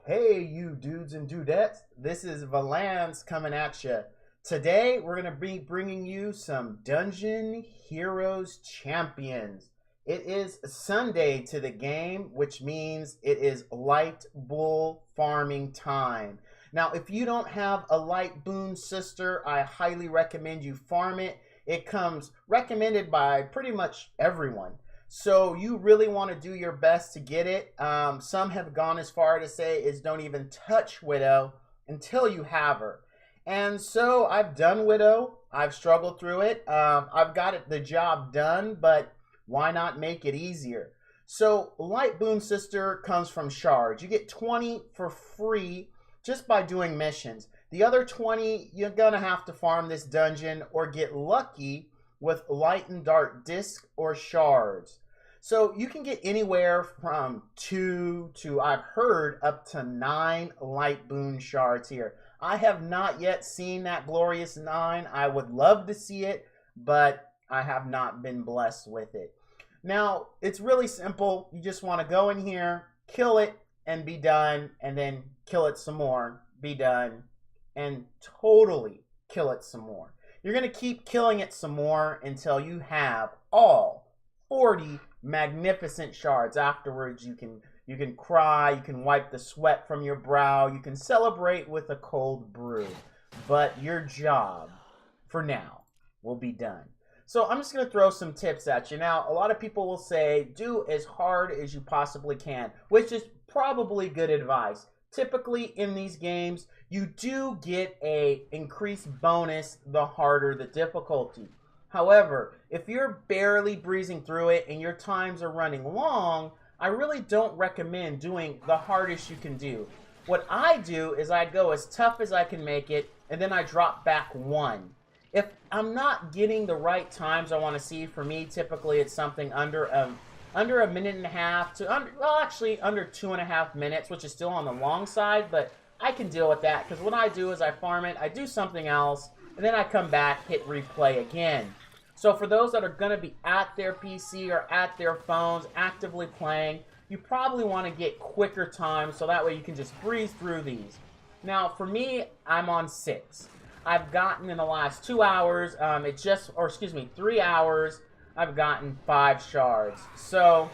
Hey, you dudes and dudettes. This is Valanze coming at you. Today, we're going to be bringing you some Dungeon Heroes Champions. It is Sunday to the game, which means it is Light Bull farming time. Now, if you don't have a Light Boon Sister, I highly recommend you farm it. It comes recommended by pretty much everyone. So you really want to do your best to get it. Some have gone as far to say is don't even touch Widow until you have her. And so I've done Widow. I've struggled through it. I've got the job done, but why not make it easier? So Light Boon Sister comes from Shards. You get 20 for free just by doing missions. The other 20, you're going to have to farm this dungeon or get lucky with light and dark disc or shards. So you can get anywhere from 2 to, I've heard, up to 9 light boon shards here. I have not yet seen that glorious 9. I would love to see it, but I have not been blessed with it. Now, it's really simple. You just want to go in here, kill it, and be done, and then kill it some more, be done, and totally kill it some more. You're going to keep killing it some more until you have all 40 magnificent shards. Afterwards, you can cry, you can wipe the sweat from your brow, you can celebrate with a cold brew. But your job, for now, will be done. So I'm just going to throw some tips at you. Now, a lot of people will say, do as hard as you possibly can, which is probably good advice. Typically in these games, you do get a increased bonus the harder the difficulty. However, if you're barely breezing through it and your times are running long, I really don't recommend doing the hardest you can do. What I do is I go as tough as I can make it, and then I drop back 1. If I'm not getting the right times I want to see, for me, typically it's something under a minute and a half to under 2.5 minutes, which is still on the long side, but I can deal with that because what I do is I farm it, I do something else, and then I come back, hit replay again. So for those that are going to be at their PC or at their phones actively playing, you probably want to get quicker times so that way you can just breeze through these. Now for me, I'm on 6. I've gotten in the last 2 hours, 3 hours, I've gotten 5 shards. So,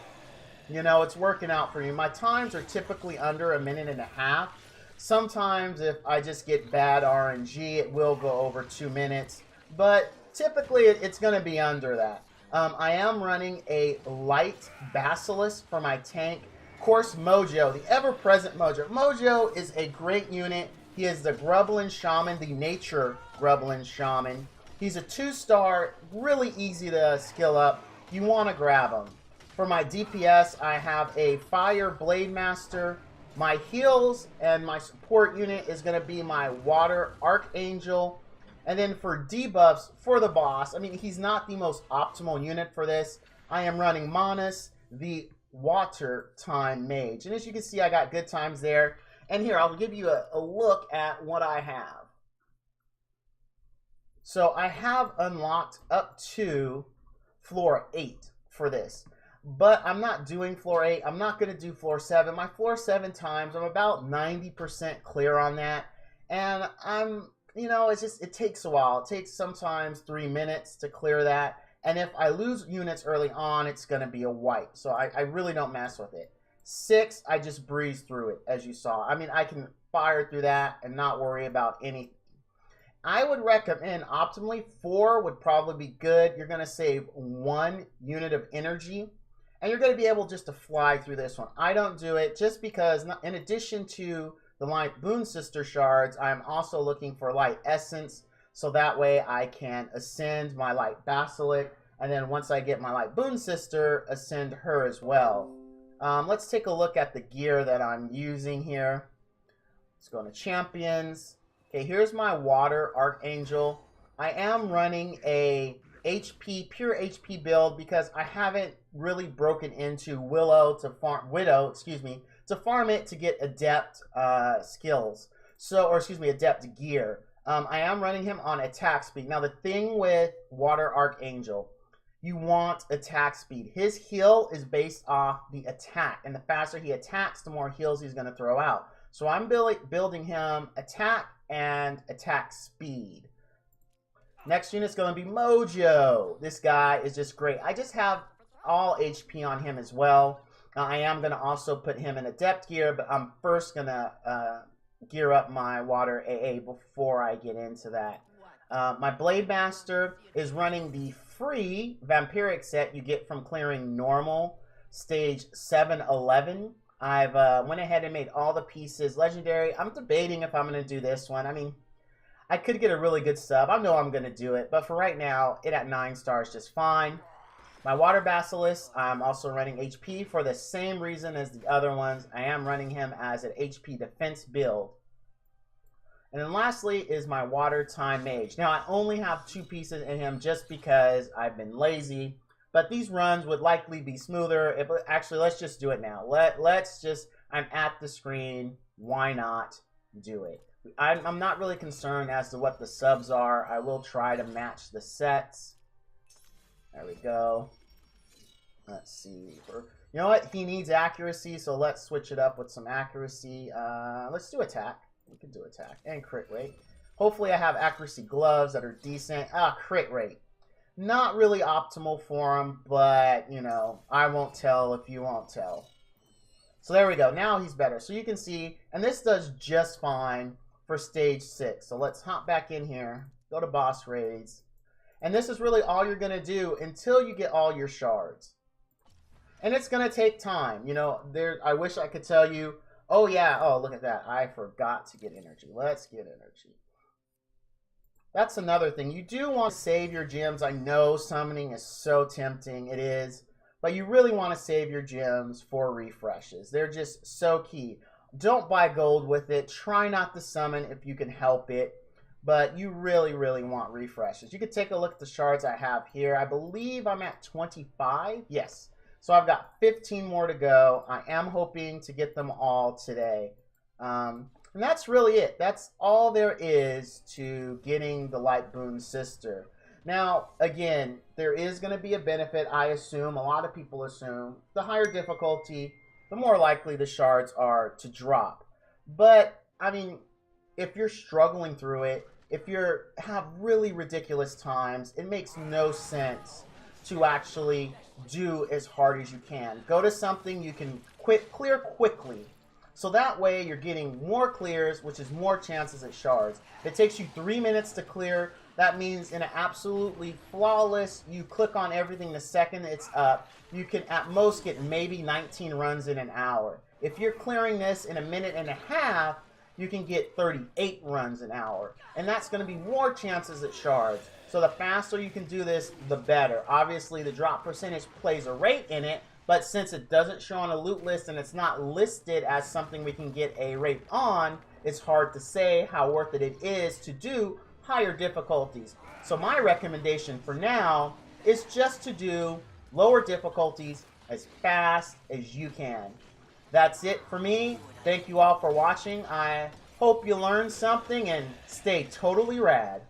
it's working out for you. My times are typically under a minute and a half. Sometimes if I just get bad RNG, it will go over 2 minutes. But typically it's going to be under that. I am running a light basilisk for my tank. Of course, Mojo, the ever-present Mojo. Mojo is a great unit. He is the Grublin Shaman, the Nature Grublin Shaman. He's a 2-star, really easy to skill up. You want to grab him. For my DPS, I have a Fire Blade Master. My heals and my support unit is going to be my Water Archangel. And then for debuffs, for the boss, he's not the most optimal unit for this. I am running Manus, the Water Time Mage. And as you can see, I got good times there. And here, I'll give you a look at what I have. So I have unlocked up to floor 8 for this. But I'm not doing floor 8. I'm not going to do floor 7. My floor 7 times, I'm about 90% clear on that. And it takes a while. It takes sometimes 3 minutes to clear that. And if I lose units early on, it's going to be a wipe. So I really don't mess with it. 6, I just breeze through it, as you saw. I can fire through that and not worry about anything. I would recommend optimally 4 would probably be good. You're going to save 1 unit of energy. And you're going to be able just to fly through this one. I don't do it just because in addition to the Light Boon Sister shards, I'm also looking for Light Essence. So that way I can ascend my Light Basilisk. And then once I get my Light Boon Sister, ascend her as well. Let's take a look at the gear that I'm using here. Let's go into Champions. Okay, here's my Water Archangel. I am running a pure HP build because I haven't really broken into Widow to farm it to get adept skills. Adept gear. I am running him on attack speed. Now the thing with Water Archangel, you want attack speed. His heal is based off the attack, and the faster he attacks, the more heals he's going to throw out. So I'm building him attack and attack speed. Next unit's going to be Mojo. This guy is just great. I just have all HP on him as well. Now, I am going to also put him in adept gear, but I'm first going to gear up my water AA before I get into that. My Blade Master is running the free vampiric set you get from clearing normal stage 7-11. I've went ahead and made all the pieces legendary. I'm debating if I'm going to do this one. I mean, I could get a really good sub. I know I'm going to do it, but for right now, it at 9 stars just fine. My Water Basilisk, I'm also running HP for the same reason as the other ones. I am running him as an HP defense build. And then lastly is my Water Time Mage. Now, I only have 2 pieces in him just because I've been lazy. But these runs would likely be smoother. Actually, let's just do it now. I'm at the screen. Why not do it? I'm not really concerned as to what the subs are. I will try to match the sets. There we go. Let's see. You know what? He needs accuracy, so let's switch it up with some accuracy. Let's do attack. We can do attack and crit rate. Hopefully I have accuracy gloves that are decent. Crit rate. Not really optimal for him, but, you know, I won't tell if you won't tell. So there we go. Now he's better. So you can see, and this does just fine for stage 6. So let's hop back in here. Go to boss raids. And this is really all you're going to do until you get all your shards. And it's going to take time. You know, I wish I could tell you, oh yeah, oh look at that. I forgot to get energy. Let's get energy. That's another thing. You do want to save your gems. I know summoning is so tempting. It is. But you really want to save your gems for refreshes. They're just so key. Don't buy gold with it. Try not to summon if you can help it. But you really, really want refreshes. You can take a look at the shards I have here. I believe I'm at 25. Yes. So I've got 15 more to go. I am hoping to get them all today. And that's really it. That's all there is to getting the Light Boon Sister. Now, again, there is going to be a benefit, I assume. A lot of people assume. The higher difficulty, the more likely the shards are to drop. But, I mean, if you're struggling through it, if you have really ridiculous times, it makes no sense to actually do as hard as you can. Go to something you can clear quickly. So that way you're getting more clears, which is more chances at shards. If it takes you 3 minutes to clear, that means in an absolutely flawless, you click on everything the second it's up, you can at most get maybe 19 runs in an hour. If you're clearing this in a minute and a half, you can get 38 runs an hour. And that's going to be more chances at shards. So the faster you can do this, the better. Obviously, the drop percentage plays a rate in it, but since it doesn't show on a loot list and it's not listed as something we can get a rate on, it's hard to say how worth it is to do higher difficulties. So my recommendation for now is just to do lower difficulties as fast as you can. That's it for me. Thank you all for watching. I hope you learned something and stay totally rad.